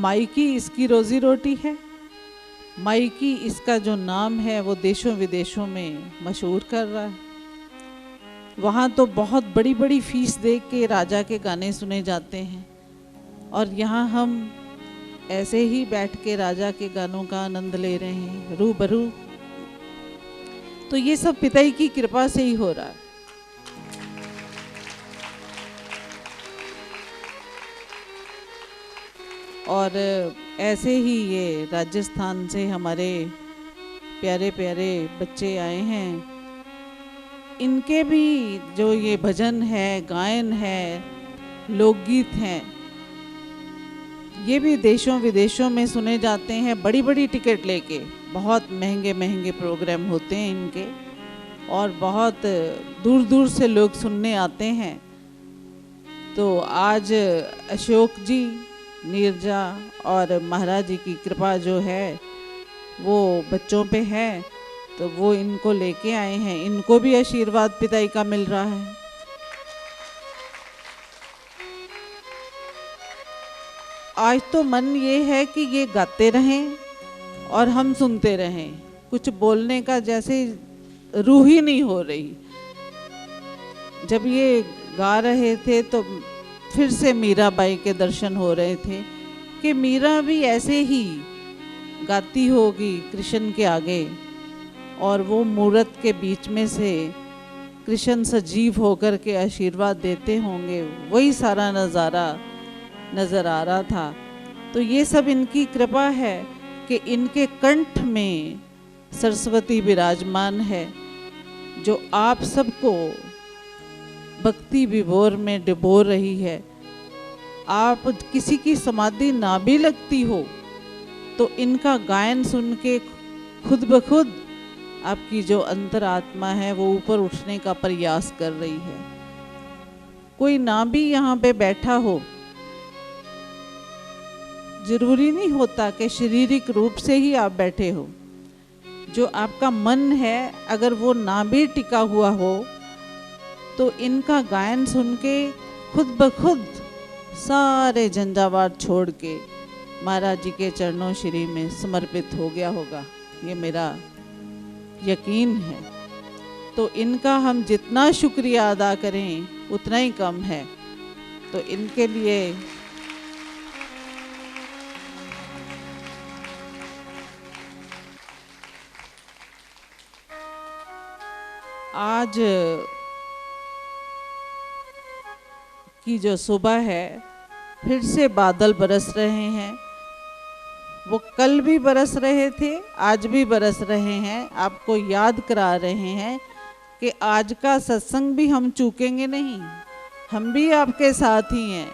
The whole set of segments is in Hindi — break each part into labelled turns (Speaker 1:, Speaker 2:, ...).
Speaker 1: माई की इसकी रोजी रोटी है। माई की इसका जो नाम है वो देशों विदेशों में मशहूर कर रहा है। वहाँ तो बहुत बड़ी बड़ी फीस दे के राजा के गाने सुने जाते हैं, और यहाँ हम ऐसे ही बैठ के राजा के गानों का आनंद ले रहे हैं रूबरू। तो ये सब पिताई की कृपा से ही हो रहा है। और ऐसे ही ये राजस्थान से हमारे प्यारे प्यारे बच्चे आए हैं, इनके भी जो ये भजन है, गायन है, लोकगीत हैं, ये भी देशों विदेशों में सुने जाते हैं। बड़ी बड़ी टिकट लेके बहुत महंगे महंगे प्रोग्राम होते हैं इनके, और बहुत दूर दूर से लोग सुनने आते हैं। तो आज अशोक जी, नीरजा और महाराज जी की कृपा जो है वो बच्चों पे है, तो वो इनको लेके आए हैं। इनको भी आशीर्वाद पिताई का मिल रहा है। आज तो मन ये है कि ये गाते रहें और हम सुनते रहें। कुछ बोलने का जैसे रूह ही नहीं हो रही। जब ये गा रहे थे तो फिर से मीराबाई के दर्शन हो रहे थे कि मीरा भी ऐसे ही गाती होगी कृष्ण के आगे, और वो मूरत के बीच में से कृष्ण सजीव होकर के आशीर्वाद देते होंगे। वही सारा नज़ारा नज़र आ रहा था। तो ये सब इनकी कृपा है कि इनके कंठ में सरस्वती विराजमान है, जो आप सबको भक्ति विभोर में डुबो रही है। आप किसी की समाधि ना भी लगती हो तो इनका गायन सुन के खुद ब खुद आपकी जो अंतरात्मा है वो ऊपर उठने का प्रयास कर रही है। कोई ना भी यहाँ पे बैठा हो, जरूरी नहीं होता कि शारीरिक रूप से ही आप बैठे हो। जो आपका मन है अगर वो ना भी टिका हुआ हो तो इनका गायन सुन के खुद ब खुद सारे झंझावात छोड़ के महाराज जी के चरणों श्री में समर्पित हो गया होगा, ये मेरा यकीन है। तो इनका हम जितना शुक्रिया अदा करें उतना ही कम है। तो इनके लिए आज की जो सुबह है फिर से बादल बरस रहे हैं। वो कल भी बरस रहे थे, आज भी बरस रहे हैं। आपको याद करा रहे हैं कि आज का सत्संग भी हम चूकेंगे नहीं, हम भी आपके साथ ही हैं।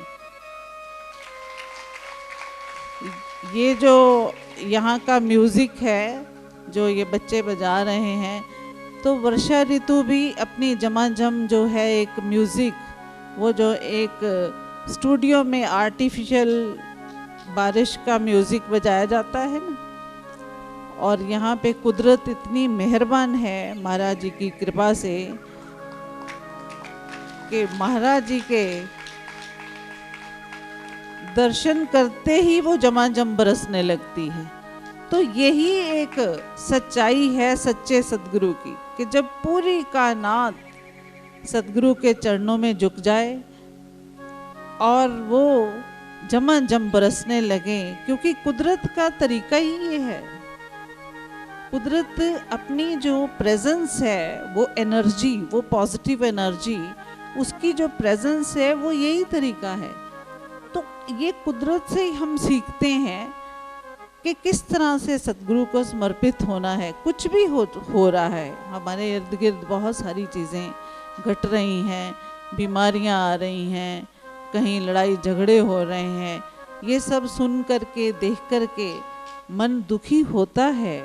Speaker 1: ये जो यहाँ का म्यूज़िक है जो ये बच्चे बजा रहे हैं, तो वर्षा ऋतु भी अपनी जमाजम जो है एक म्यूज़िक, वो जो एक स्टूडियो में आर्टिफिशियल बारिश का म्यूज़िक बजाया जाता है ना, और यहाँ पे कुदरत इतनी मेहरबान है महाराज जी की कृपा से कि महाराज जी के दर्शन करते ही वो जमाजम बरसने लगती है। तो यही एक सच्चाई है सच्चे सदगुरु की कि जब पूरी कायनात सदगुरु के चरणों में झुक जाए और वो जमाजम बरसने लगे, क्योंकि कुदरत का तरीका ही ये है। कुदरत अपनी जो प्रेजेंस है, वो एनर्जी, वो पॉजिटिव एनर्जी, उसकी जो प्रेजेंस है वो यही तरीका है। तो ये कुदरत से ही हम सीखते हैं कि किस तरह से सतगुरु को समर्पित होना है। कुछ भी हो रहा है, हमारे इर्द गिर्द बहुत सारी चीज़ें घट रही हैं, बीमारियां आ रही हैं, कहीं लड़ाई झगड़े हो रहे हैं, ये सब सुन करके देख करके मन दुखी होता है।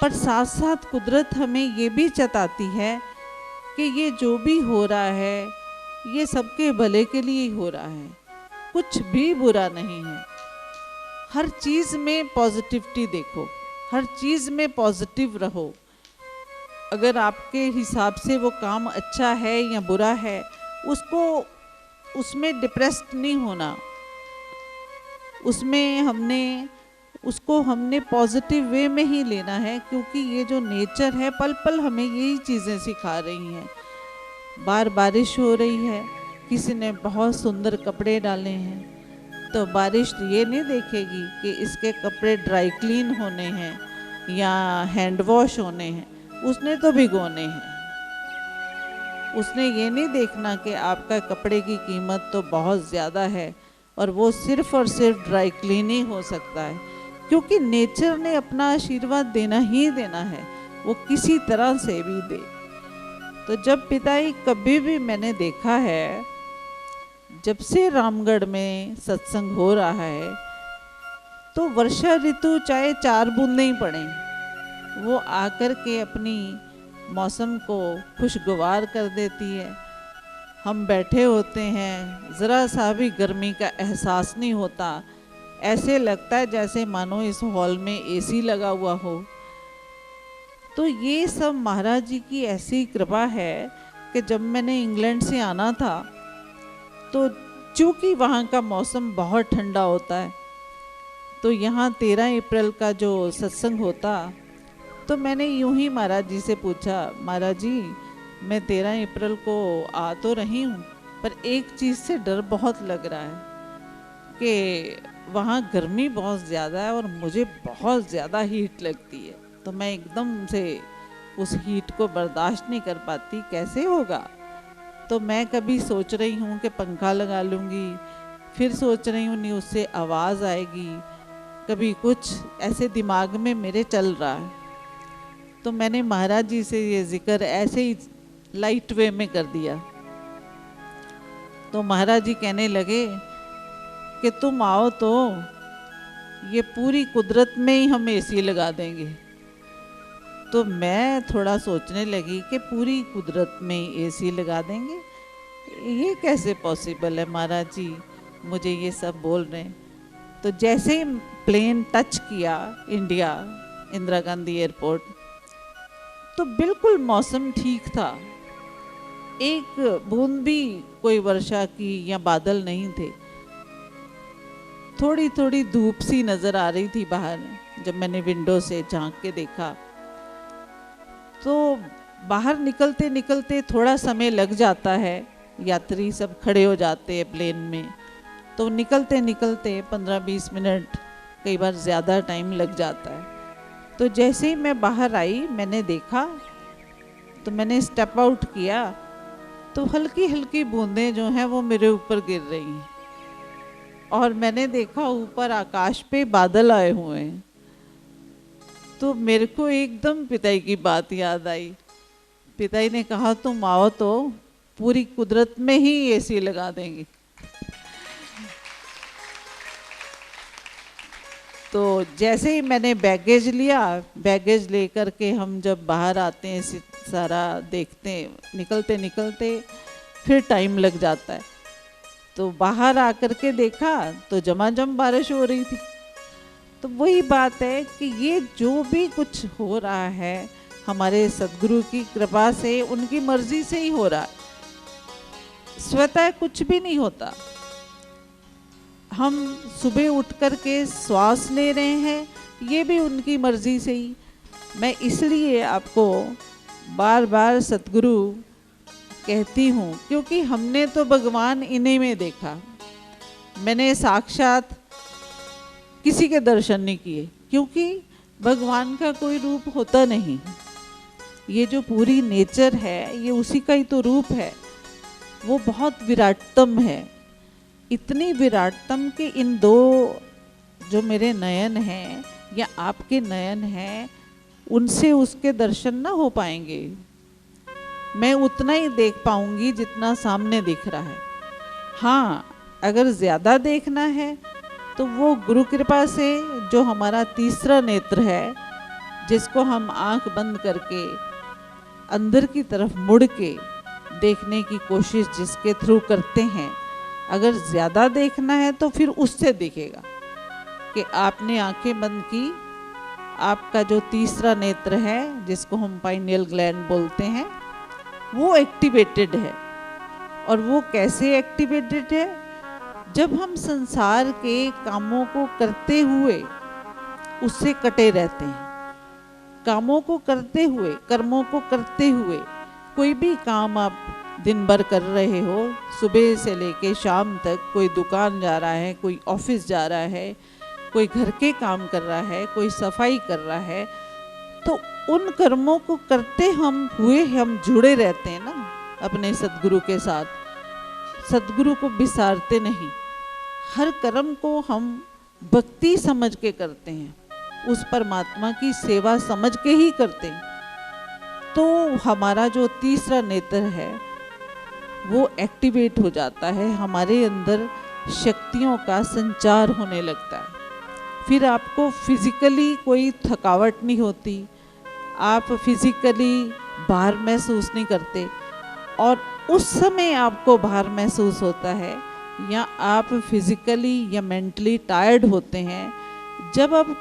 Speaker 1: पर साथ साथ कुदरत हमें ये भी चेताती है कि ये जो भी हो रहा है ये सबके भले के लिए ही हो रहा है, कुछ भी बुरा नहीं है। हर चीज़ में पॉजिटिविटी देखो, हर चीज़ में पॉजिटिव रहो। अगर आपके हिसाब से वो काम अच्छा है या बुरा है, उसमें डिप्रेस्ड नहीं होना। उसमें हमने पॉजिटिव वे में ही लेना है, क्योंकि ये जो नेचर है पल पल हमें यही चीज़ें सिखा रही हैं। बाहर बारिश हो रही है, किसी ने बहुत सुंदर कपड़े डाले हैं, तो बारिश ये नहीं देखेगी कि इसके कपड़े ड्राई क्लीन होने हैं या हैंड वॉश होने हैं, उसने तो भिगोने हैं। उसने ये नहीं देखना कि आपका कपड़े की कीमत तो बहुत ज़्यादा है और वो सिर्फ और सिर्फ ड्राई क्लीन ही हो सकता है, क्योंकि नेचर ने अपना आशीर्वाद देना ही देना है, वो किसी तरह से भी दे। तो जब पिताई कभी भी मैंने देखा है, जब से रामगढ़ में सत्संग हो रहा है, तो वर्षा ऋतु चाहे 4 बूंदें ही पड़े, वो आकर के अपनी मौसम को खुशगवार कर देती है। हम बैठे होते हैं, ज़रा सा भी गर्मी का एहसास नहीं होता, ऐसे लगता है जैसे मानो इस हॉल में एसी लगा हुआ हो। तो ये सब महाराज जी की ऐसी कृपा है कि जब मैंने इंग्लैंड से आना था, तो चूँकि वहाँ का मौसम बहुत ठंडा होता है, तो यहाँ 13 अप्रैल का जो सत्संग होता, तो मैंने यूं ही महाराज जी से पूछा, महाराज जी मैं 13 अप्रैल को आ तो रही हूँ, पर एक चीज़ से डर बहुत लग रहा है कि वहाँ गर्मी बहुत ज़्यादा है और मुझे बहुत ज़्यादा हीट लगती है, तो मैं एकदम से उस हीट को बर्दाश्त नहीं कर पाती, कैसे होगा। तो मैं कभी सोच रही हूँ कि पंखा लगा लूँगी, फिर सोच रही हूँ नहीं उससे आवाज़ आएगी, कभी कुछ ऐसे दिमाग में मेरे चल रहा है। तो मैंने महाराज जी से ये जिक्र ऐसे ही लाइट वे में कर दिया। तो महाराज जी कहने लगे कि तुम आओ तो ये पूरी कुदरत में ही हम एसी लगा देंगे। तो मैं थोड़ा सोचने लगी कि पूरी कुदरत में एसी लगा देंगे, ये कैसे पॉसिबल है महाराज जी, मुझे ये सब बोल रहे हैं। तो जैसे ही प्लेन टच किया इंडिया इंदिरा गांधी एयरपोर्ट, तो बिल्कुल मौसम ठीक था, एक बूंद भी कोई वर्षा की या बादल नहीं थे, थोड़ी थोड़ी धूप सी नज़र आ रही थी बाहर। जब मैंने विंडो से झांक के देखा, तो बाहर निकलते निकलते थोड़ा समय लग जाता है, यात्री सब खड़े हो जाते हैं प्लेन में, तो निकलते निकलते 15-20 मिनट, कई बार ज़्यादा टाइम लग जाता है। तो जैसे ही मैं बाहर आई, मैंने देखा, तो मैंने स्टेप आउट किया, तो हल्की हल्की बूंदें जो हैं वो मेरे ऊपर गिर रही हैं, और मैंने देखा ऊपर आकाश पे बादल आए हुए हैं। तो मेरे को एकदम पिताई की बात याद आई। पिताई ने कहा तुम आओ तो पूरी कुदरत में ही एसी लगा देंगे। तो जैसे ही मैंने बैगेज लिया, बैगेज लेकर के हम जब बाहर आते हैं, सारा देखते हैं, निकलते निकलते फिर टाइम लग जाता है। तो बाहर आकर के देखा तो झमाझम बारिश हो रही थी। तो वही बात है कि ये जो भी कुछ हो रहा है हमारे सद्गुरु की कृपा से, उनकी मर्जी से ही हो रहा है, स्वतः कुछ भी नहीं होता। हम सुबह उठ कर के श्वास ले रहे हैं, ये भी उनकी मर्जी से ही। मैं इसलिए आपको बार बार सतगुरु कहती हूँ, क्योंकि हमने तो भगवान इन्हीं में देखा। मैंने साक्षात किसी के दर्शन नहीं किए, क्योंकि भगवान का कोई रूप होता नहीं। ये जो पूरी नेचर है ये उसी का ही तो रूप है, वो बहुत विराटतम है, इतनी विराटतम कि इन दो जो मेरे नयन हैं या आपके नयन हैं, उनसे उसके दर्शन ना हो पाएंगे। मैं उतना ही देख पाऊंगी जितना सामने दिख रहा है। हाँ, अगर ज़्यादा देखना है तो वो गुरु कृपा से जो हमारा तीसरा नेत्र है, जिसको हम आंख बंद करके अंदर की तरफ मुड़ के देखने की कोशिश जिसके थ्रू करते हैं, अगर ज़्यादा देखना है तो फिर उससे दिखेगा कि आपने आंखें बंद की, आपका जो तीसरा नेत्र है जिसको हम पाइनियल ग्लैंड बोलते हैं, वो एक्टिवेटेड है। और वो कैसे एक्टिवेटेड है? जब हम संसार के कामों को करते हुए उससे कटे रहते हैं, कामों को करते हुए, कर्मों को करते हुए, कोई भी काम आप दिन भर कर रहे हो, सुबह से लेके शाम तक, कोई दुकान जा रहा है, कोई ऑफिस जा रहा है, कोई घर के काम कर रहा है, कोई सफाई कर रहा है, तो उन कर्मों को करते हम जुड़े रहते हैं ना अपने सद्गुरु के साथ। सद्गुरु को बिसारते नहीं। हर कर्म को हम भक्ति समझ के करते हैं, उस परमात्मा की सेवा समझ के ही करते हैं। तो हमारा जो तीसरा नेत्र है वो एक्टिवेट हो जाता है, हमारे अंदर शक्तियों का संचार होने लगता है। फिर आपको फिजिकली कोई थकावट नहीं होती, आप फिजिकली भार महसूस नहीं करते। और उस समय आपको भार महसूस होता है या आप फिजिकली या मेंटली टायर्ड होते हैं जब अब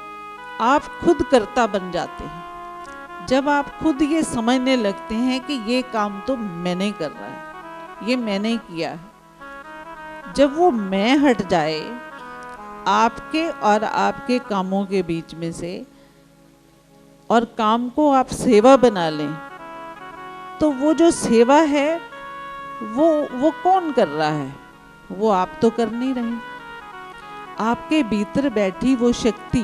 Speaker 1: आप खुद कर्ता बन जाते हैं, जब आप खुद ये समझने लगते हैं कि ये काम तो मैंने कर रहा है, ये मैंने किया है। जब वो मैं हट जाए आपके और आपके कामों के बीच में से, और काम को आप सेवा बना लें, तो वो जो सेवा है वो कौन कर रहा है? वो आप तो कर नहीं रहे। आपके भीतर बैठी वो शक्ति,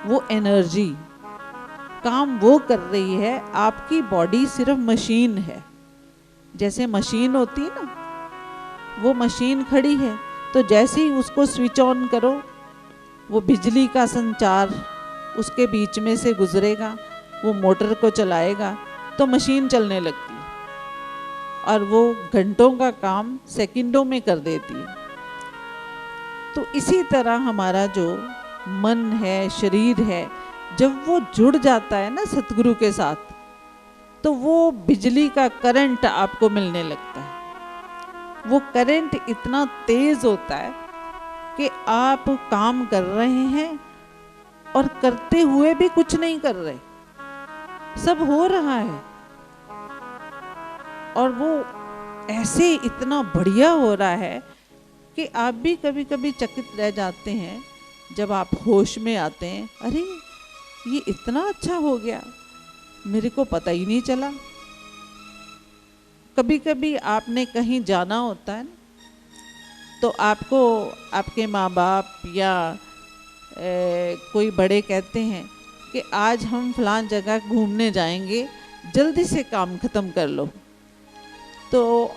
Speaker 1: वो एनर्जी काम वो कर रही है। आपकी बॉडी सिर्फ मशीन है। जैसे मशीन होती है ना, वो मशीन खड़ी है, तो जैसे ही उसको स्विच ऑन करो, वो बिजली का संचार उसके बीच में से गुजरेगा, वो मोटर को चलाएगा तो मशीन चलने लगती है और वो घंटों का काम सेकंडों में कर देती है। तो इसी तरह हमारा जो मन है, शरीर है, जब वो जुड़ जाता है ना सतगुरु के साथ, तो वो बिजली का करंट आपको मिलने लगता है। वो करंट इतना तेज होता है कि आप काम कर रहे हैं और करते हुए भी कुछ नहीं कर रहे, सब हो रहा है। और वो ऐसे इतना बढ़िया हो रहा है कि आप भी कभी कभी चकित रह जाते हैं जब आप होश में आते हैं, अरे ये इतना अच्छा हो गया, मेरे को पता ही नहीं चला। कभी कभी आपने कहीं जाना होता है तो आपको आपके माँ बाप या कोई बड़े कहते हैं कि आज हम फलां जगह घूमने जाएंगे, जल्दी से काम ख़त्म कर लो। तो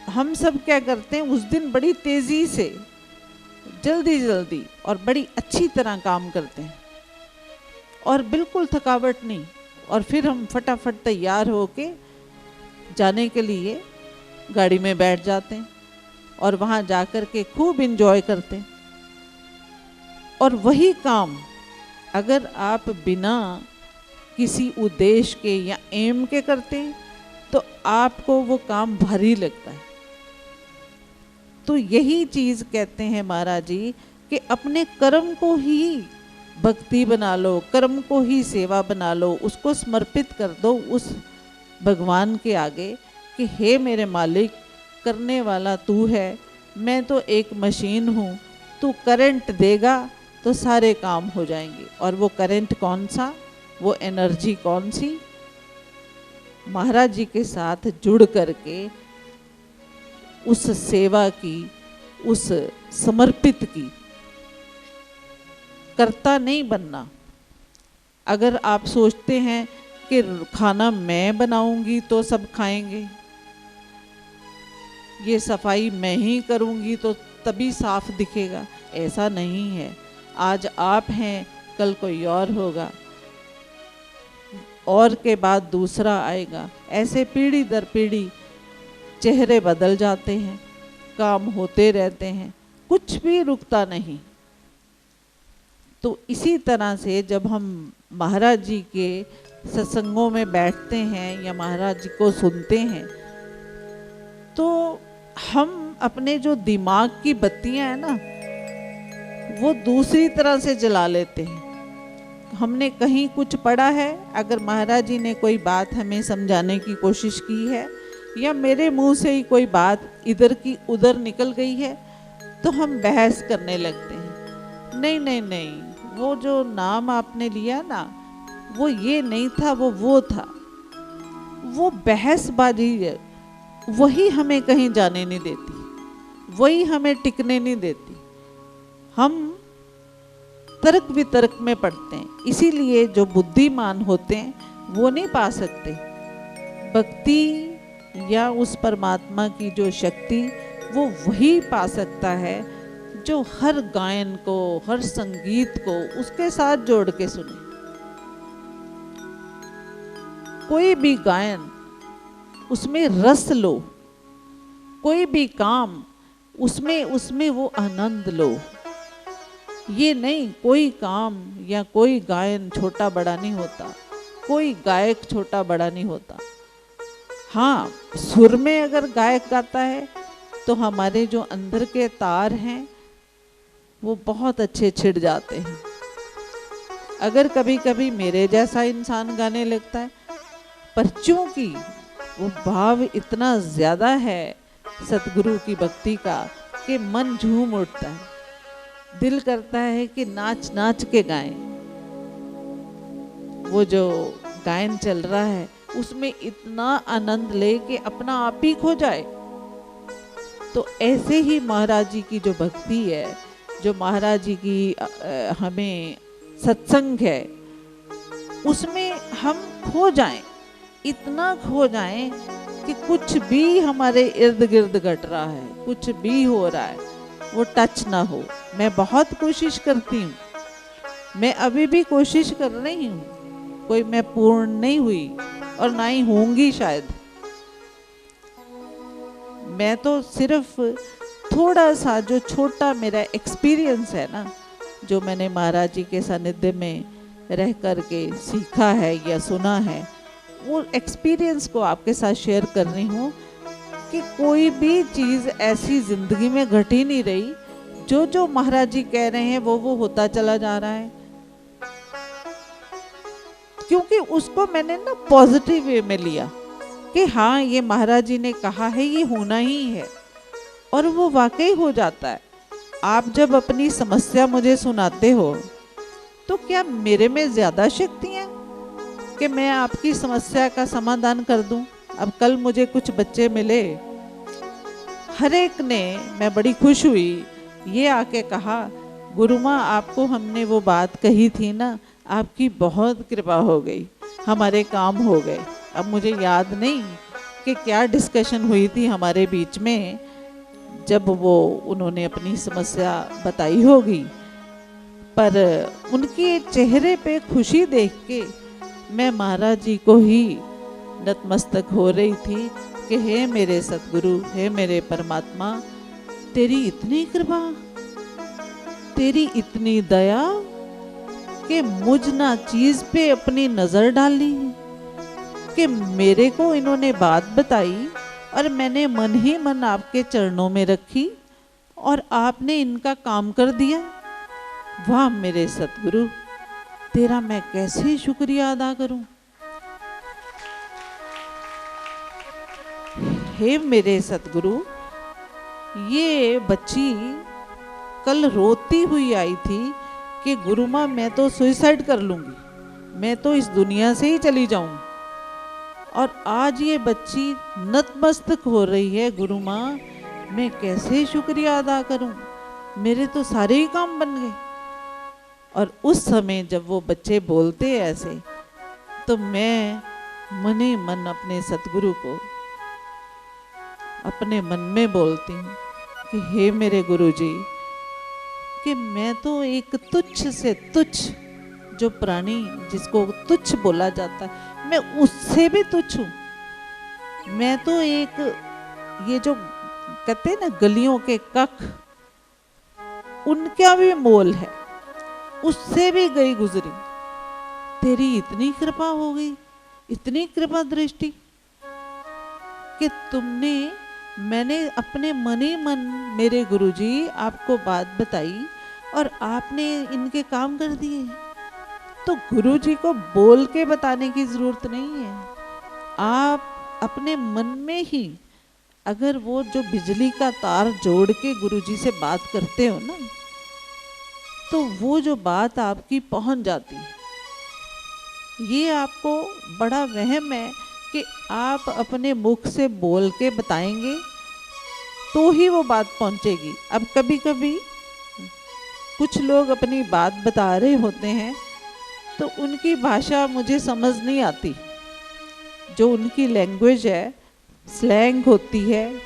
Speaker 1: हम सब क्या करते हैं, उस दिन बड़ी तेज़ी से जल्दी जल्दी और बड़ी अच्छी तरह काम करते हैं और बिल्कुल थकावट नहीं, और फिर हम फटाफट तैयार होके जाने के लिए गाड़ी में बैठ जाते हैं और वहाँ जाकर के खूब एंजॉय करते हैं। और वही काम अगर आप बिना किसी उद्देश्य के या एम के करते हैं तो आपको वो काम भारी लगता है। तो यही चीज़ कहते हैं महाराज जी कि अपने कर्म को ही भक्ति बना लो, कर्म को ही सेवा बना लो, उसको समर्पित कर दो उस भगवान के आगे कि हे मेरे मालिक, करने वाला तू है, मैं तो एक मशीन हूँ, तू करंट देगा तो सारे काम हो जाएंगे। और वो करंट कौन सा, वो एनर्जी कौन सी? महाराज जी के साथ जुड़ करके उस सेवा की, उस समर्पित की, कर्ता नहीं बनना। अगर आप सोचते हैं कि खाना मैं बनाऊंगी तो सब खाएंगे, ये सफाई मैं ही करूंगी तो तभी साफ दिखेगा, ऐसा नहीं है। आज आप हैं, कल कोई और होगा, और के बाद दूसरा आएगा। ऐसे पीढ़ी दर पीढ़ी चेहरे बदल जाते हैं, काम होते रहते हैं, कुछ भी रुकता नहीं। तो इसी तरह से जब हम महाराज जी के सत्संगों में बैठते हैं या महाराज जी को सुनते हैं तो हम अपने जो दिमाग की बत्तियां हैं ना, वो दूसरी तरह से जला लेते हैं। हमने कहीं कुछ पढ़ा है, अगर महाराज जी ने कोई बात हमें समझाने की कोशिश की है या मेरे मुंह से ही कोई बात इधर की उधर निकल गई है, तो हम बहस करने लगते हैं, नहीं नहीं नहीं, वो जो नाम आपने लिया ना, वो ये नहीं था, वो था। वो बहसबाजी है, वही हमें कहीं जाने नहीं देती, वही हमें टिकने नहीं देती। हम तर्क वितर्क में पड़ते हैं, इसीलिए जो बुद्धिमान होते हैं वो नहीं पा सकते भक्ति या उस परमात्मा की जो शक्ति, वो वही पा सकता है जो हर गायन को, हर संगीत को उसके साथ जोड़ के सुने। कोई भी गायन, उसमें रस लो, कोई भी काम, उसमें वो आनंद लो। ये नहीं कोई काम या कोई गायन छोटा बड़ा नहीं होता, कोई गायक छोटा बड़ा नहीं होता। हाँ, सुर में अगर गायक गाता है तो हमारे जो अंदर के तार हैं वो बहुत अच्छे छिड़ जाते हैं। अगर कभी कभी मेरे जैसा इंसान गाने लगता है, पर चूंकि वो भाव इतना ज्यादा है सतगुरु की भक्ति का कि मन झूम उठता है, दिल करता है कि नाच नाच के गाएं। वो जो गायन चल रहा है उसमें इतना आनंद ले कि अपना आप ही खो जाए। तो ऐसे ही महाराज जी की जो भक्ति है, जो महाराज जी की हमें सत्संग है, उसमें हम खो जाएं, इतना खो जाएं कि कुछ भी हमारे इर्द गिर्द घट रहा है, कुछ भी हो रहा है, वो टच ना हो। मैं बहुत कोशिश करती हूँ, मैं अभी भी कोशिश कर रही हूँ, कोई मैं पूर्ण नहीं हुई और ना ही होंगी शायद। मैं तो सिर्फ थोड़ा सा जो छोटा मेरा एक्सपीरियंस है ना, जो मैंने महाराज जी के सानिध्य में रह कर के सीखा है या सुना है, वो एक्सपीरियंस को आपके साथ शेयर कर रही हूँ कि कोई भी चीज़ ऐसी जिंदगी में घट ही नहीं रही, जो जो महाराज जी कह रहे हैं वो होता चला जा रहा है। क्योंकि उसको मैंने ना पॉजिटिव वे में लिया कि हाँ, ये महाराज जी ने कहा है, ये होना ही है, और वो वाकई हो जाता है। आप जब अपनी समस्या मुझे सुनाते हो तो क्या मेरे में ज्यादा शक्ति है कि मैं आपकी समस्या का समाधान कर दूं? अब कल मुझे कुछ बच्चे मिले, हर एक ने, मैं बड़ी खुश हुई, ये आके कहा, गुरु माँ आपको हमने वो बात कही थी ना, आपकी बहुत कृपा हो गई, हमारे काम हो गए। अब मुझे याद नहीं कि क्या डिस्कशन हुई थी हमारे बीच में जब वो उन्होंने अपनी समस्या बताई होगी, पर उनके चेहरे पे खुशी देख के मैं महाराज जी को ही नतमस्तक हो रही थी कि हे मेरे सतगुरु, हे मेरे परमात्मा, तेरी इतनी कृपा, तेरी इतनी दया कि मुझ ना चीज पे अपनी नजर डाली कि मेरे को इन्होंने बात बताई और मैंने मन ही मन आपके चरणों में रखी और आपने इनका काम कर दिया। वाह मेरे सतगुरु, तेरा मैं कैसे शुक्रिया अदा करूं। हे मेरे सतगुरु, ये बच्ची कल रोती हुई आई थी कि गुरु माँ मैं तो सुसाइड कर लूंगी, मैं तो इस दुनिया से ही चली जाऊं। और आज ये बच्ची नतमस्तक हो रही है, गुरु माँ मैं कैसे शुक्रिया अदा करूं, मेरे तो सारे ही काम बन गए। और उस समय जब वो बच्चे बोलते ऐसे, तो मैं मन ही मन अपने सतगुरु को अपने मन में बोलती हूँ कि हे मेरे गुरु जी, कि मैं तो एक तुच्छ से तुच्छ, जो प्राणी जिसको तुच्छ बोला जाता है, मैं उससे भी तुच्छ हूँ। मैं तो एक, ये जो कहते हैं ना गलियों के कख, उनका भी मोल है, उससे भी गई गुजरी। तेरी इतनी कृपा हो गई, इतनी कृपा दृष्टि कि तुमने, मैंने अपने मन ही मन मेरे गुरुजी आपको बात बताई और आपने इनके काम कर दिए। तो गुरुजी को बोल के बताने की जरूरत नहीं है, आप अपने मन में ही अगर वो जो बिजली का तार जोड़ के गुरुजी से बात करते हो ना, तो वो जो बात आपकी पहुंच जाती है। ये आपको बड़ा वहम है कि आप अपने मुख से बोल के बताएंगे तो ही वो बात पहुंचेगी। अब कभी कभी कुछ लोग अपनी बात बता रहे होते हैं तो उनकी भाषा मुझे समझ नहीं आती, जो उनकी लैंग्वेज है, स्लैंग होती है।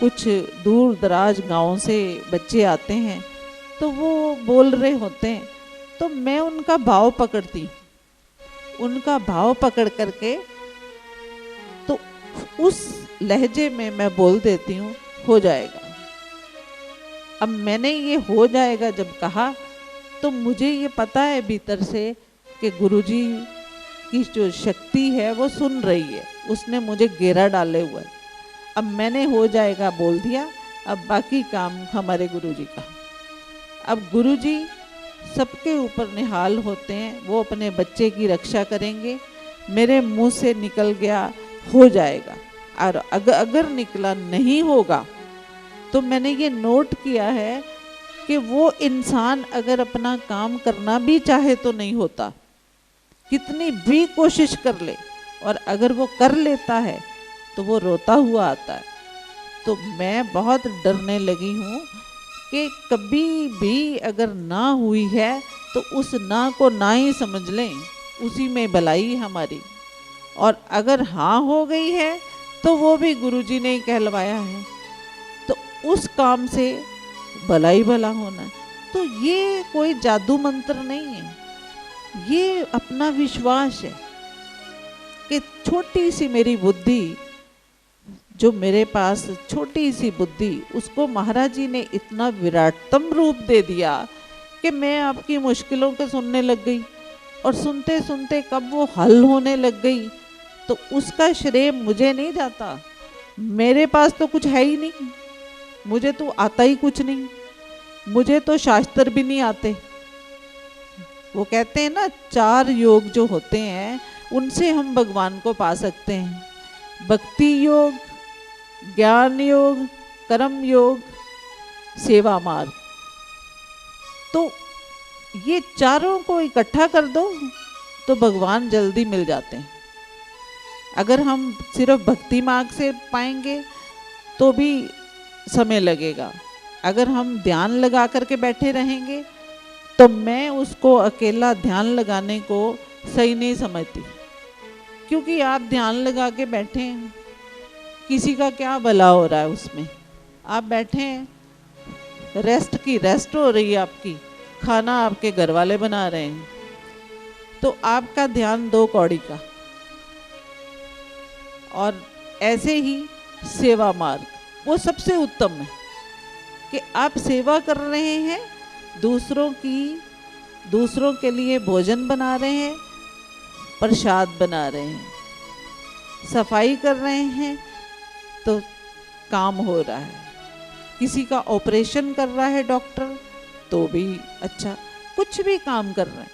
Speaker 1: कुछ दूर दराज गांव से बच्चे आते हैं तो वो बोल रहे होते हैं, तो मैं उनका भाव पकड़ती, उनका भाव पकड़ करके तो उस लहजे में मैं बोल देती हूँ, हो जाएगा। अब मैंने ये हो जाएगा जब कहा, तो मुझे ये पता है भीतर से कि गुरुजी की जो शक्ति है वो सुन रही है, उसने मुझे घेरा डाले हुआ है। अब मैंने हो जाएगा बोल दिया, अब बाकी काम हमारे गुरुजी का। अब गुरुजी सबके ऊपर निहाल होते हैं, वो अपने बच्चे की रक्षा करेंगे। मेरे मुंह से निकल गया हो जाएगा, और अगर निकला नहीं होगा तो मैंने ये नोट किया है कि वो इंसान अगर अपना काम करना भी चाहे तो नहीं होता, कितनी भी कोशिश कर ले, और अगर वो कर लेता है तो वो रोता हुआ आता है। तो मैं बहुत डरने लगी हूँ कि कभी भी अगर ना हुई है तो उस ना को ना ही समझ लें, उसी में भलाई हमारी। और अगर हाँ हो गई है तो वो भी गुरुजी ने ही कहलवाया है, तो उस काम से भला ही भला होना है। तो ये कोई जादू मंत्र नहीं है, ये अपना विश्वास है कि छोटी सी मेरी बुद्धि, जो मेरे पास छोटी सी बुद्धि, उसको महाराज जी ने इतना विराटतम रूप दे दिया कि मैं आपकी मुश्किलों को सुनने लग गई, और सुनते सुनते कब वो हल होने लग गई तो उसका श्रेय मुझे नहीं जाता। मेरे पास तो कुछ है ही नहीं, मुझे तो आता ही कुछ नहीं, मुझे तो शास्त्र भी नहीं आते। वो कहते हैं ना, 4 योग जो होते हैं उनसे हम भगवान को पा सकते हैं, भक्ति योग, ज्ञान योग, कर्म योग, सेवा मार्ग। तो ये चारों को इकट्ठा कर दो तो भगवान जल्दी मिल जाते हैं। अगर हम सिर्फ भक्ति मार्ग से पाएंगे तो भी समय लगेगा, अगर हम ध्यान लगा करके बैठे रहेंगे तो मैं उसको अकेला ध्यान लगाने को सही नहीं समझती, क्योंकि आप ध्यान लगा के बैठे हैं, किसी का क्या भला हो रहा है उसमें। आप बैठे हैं, रेस्ट की रेस्ट हो रही है आपकी, खाना आपके घर वाले बना रहे हैं, तो आपका ध्यान 2 कौड़ी का। और ऐसे ही सेवा मार्ग वो सबसे उत्तम है कि आप सेवा कर रहे हैं, दूसरों के लिए भोजन बना रहे हैं, प्रसाद बना रहे हैं, सफाई कर रहे हैं तो काम हो रहा है, किसी का ऑपरेशन कर रहा है डॉक्टर तो भी अच्छा, कुछ भी काम कर रहे हैं।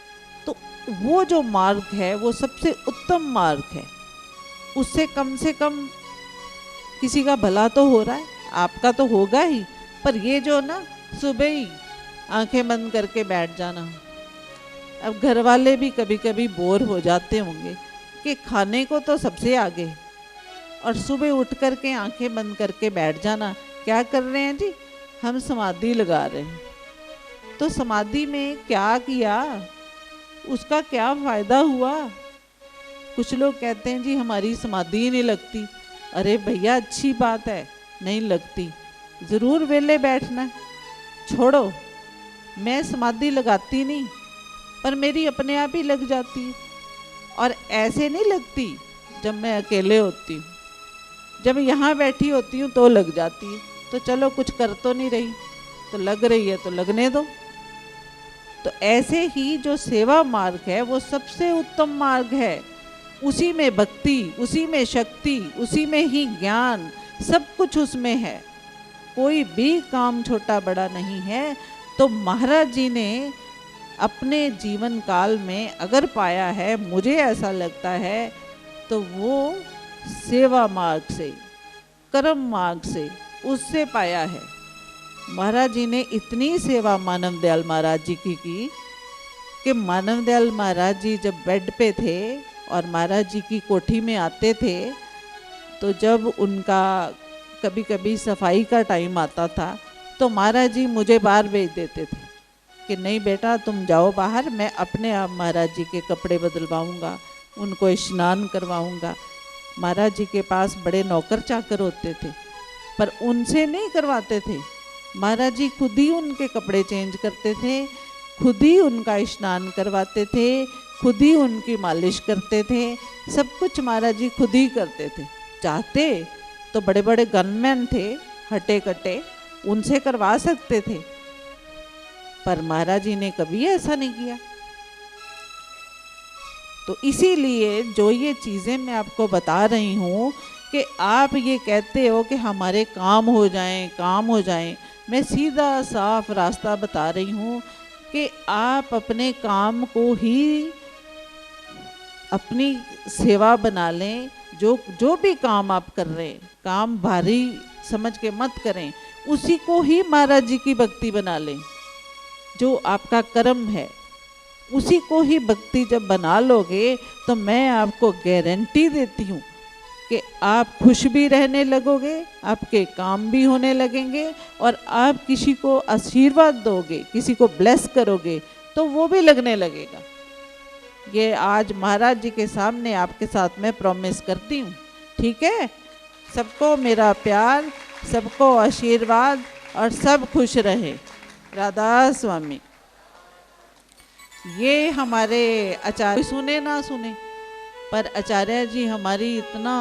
Speaker 1: तो वो जो मार्ग है वो सबसे उत्तम मार्ग है, उससे कम से कम किसी का भला तो हो रहा है, आपका तो होगा ही। पर ये जो ना सुबह ही आंखें बंद करके बैठ जाना, अब घर वाले भी कभी कभी बोर हो जाते होंगे कि खाने को तो सबसे आगे, और सुबह उठ करके आंखें बंद करके बैठ जाना। क्या कर रहे हैं जी? हम समाधि लगा रहे हैं। तो समाधि में क्या किया, उसका क्या फायदा हुआ? कुछ लोग कहते हैं जी हमारी समाधि ही नहीं लगती। अरे भैया अच्छी बात है, नहीं लगती, ज़रूर वेले बैठना। छोड़ो, मैं समाधि लगाती नहीं, पर मेरी अपने आप ही लग जाती है। और ऐसे नहीं लगती जब मैं अकेले होती हूँ, जब यहाँ बैठी होती हूँ तो लग जाती है। तो चलो कुछ कर तो नहीं रही, तो लग रही है तो लगने दो। तो ऐसे ही जो सेवा मार्ग है वो सबसे उत्तम मार्ग है, उसी में भक्ति, उसी में शक्ति, उसी में ही ज्ञान, सब कुछ उसमें है। कोई भी काम छोटा बड़ा नहीं है। तो महाराज जी ने अपने जीवन काल में अगर पाया है, मुझे ऐसा लगता है, तो वो सेवा मार्ग से, कर्म मार्ग से उससे पाया है। महाराज जी ने इतनी सेवा मानव दयाल महाराज जी की कि मानव दयाल महाराज जी जब बेड पे थे और महाराज जी की कोठी में आते थे, तो जब उनका कभी कभी सफाई का टाइम आता था तो महाराज जी मुझे बाहर भेज देते थे कि नहीं बेटा तुम जाओ बाहर, मैं अपने आप महाराज जी के कपड़े बदलवाऊंगा, उनको स्नान करवाऊंगा। महाराज जी के पास बड़े नौकर चाकर होते थे पर उनसे नहीं करवाते थे। महाराज जी खुद ही उनके कपड़े चेंज करते थे, खुद ही उनका स्नान करवाते थे, खुद ही उनकी मालिश करते थे, सब कुछ महाराज जी खुद ही करते थे। चाहते तो बड़े बड़े गनमैन थे हटे कटे, उनसे करवा सकते थे, पर महाराज जी ने कभी ऐसा नहीं किया। तो इसीलिए जो ये चीज़ें मैं आपको बता रही हूँ कि आप ये कहते हो कि हमारे काम हो जाएं, काम हो जाएं, मैं सीधा साफ रास्ता बता रही हूँ कि आप अपने काम को ही अपनी सेवा बना लें। जो भी काम आप कर रहे हैं, काम भारी समझ के मत करें, उसी को ही महाराज जी की भक्ति बना लें। जो आपका कर्म है उसी को ही भक्ति जब बना लोगे तो मैं आपको गारंटी देती हूँ कि आप खुश भी रहने लगोगे, आपके काम भी होने लगेंगे, और आप किसी को आशीर्वाद दोगे, किसी को ब्लेस करोगे तो वो भी लगने लगेगा। ये आज महाराज जी के सामने आपके साथ मैं प्रॉमिस करती हूँ, ठीक है। सबको मेरा प्यार, सबको आशीर्वाद, और सब खुश रहे। राधा स्वामी। ये हमारे आचार्य सुने ना सुने, पर आचार्य जी हमारी इतना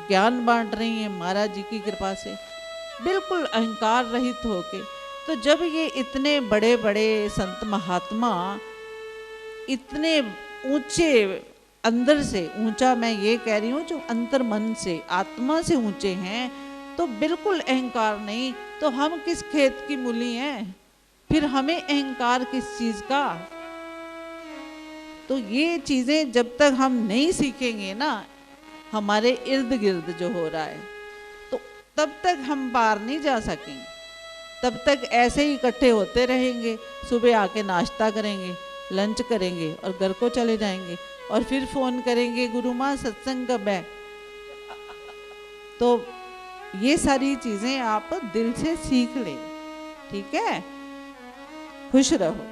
Speaker 1: ज्ञान बांट रही हैं महाराज जी की कृपा से, बिल्कुल अहंकार रहित होके। तो जब ये इतने बड़े बड़े संत महात्मा इतने ऊंचे अंदर से, ऊंचा मैं ये कह रही हूँ जो अंतर मन से आत्मा से ऊंचे हैं, तो बिल्कुल अहंकार नहीं, तो हम किस खेत की मूली हैं, फिर हमें अहंकार किस चीज का। तो ये चीजें जब तक हम नहीं सीखेंगे ना हमारे इर्द गिर्द जो हो रहा है, तो तब तक हम पार नहीं जा सकेंगे। तब तक ऐसे ही इकट्ठे होते रहेंगे, सुबह आके नाश्ता करेंगे, लंच करेंगे और घर को चले जाएंगे, और फिर फोन करेंगे गुरु माँ सत्संग कब है। तो ये सारी चीजें आप दिल से सीख लें, ठीक है। खुश रहो।